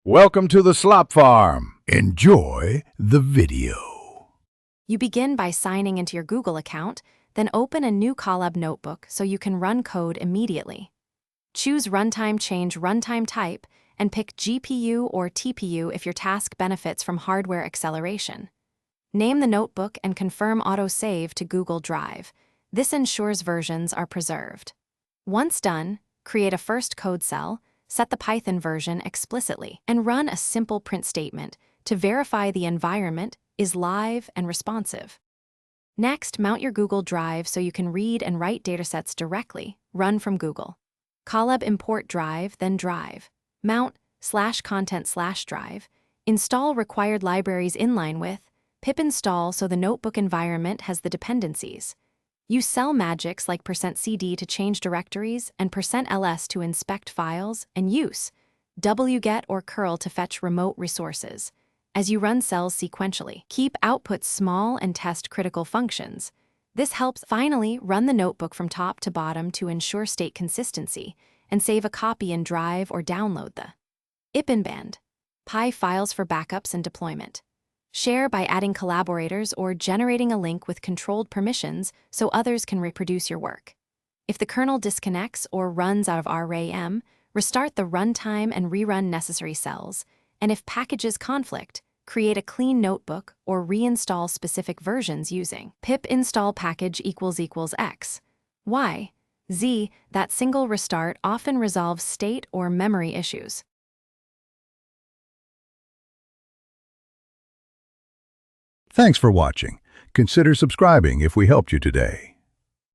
Welcome to the Slop Farm. Enjoy the video. You begin by signing into your Google account, then open a new Colab notebook so you can run code immediately. Choose Runtime Change Runtime Type and pick GPU or TPU if your task benefits from hardware acceleration. Name the notebook and confirm autosave to Google Drive. This ensures versions are preserved. Once done, create a first code cell, set the Python version explicitly, and run a simple print statement to verify the environment is live and responsive. Next, mount your Google Drive so you can read and write datasets directly. Run from Google. Colab import drive, then drive. Mount /content/drive. Install required libraries inline with pip install so the notebook environment has the dependencies. Use cell magics like %cd to change directories and %ls to inspect files, and use wget or curl to fetch remote resources. As you run cells sequentially, keep outputs small and test critical functions. This helps. Finally, run the notebook from top to bottom to ensure state consistency, and save a copy in Drive or download the IPinBand Py files for backups and deployment. Share by adding collaborators or generating a link with controlled permissions so others can reproduce your work. If the kernel disconnects or runs out of RAM, restart the runtime and rerun necessary cells, and if packages conflict, create a clean notebook or reinstall specific versions using pip install package == x, y, z. That single restart often resolves state or memory issues. Thanks for watching. Consider subscribing if we helped you today.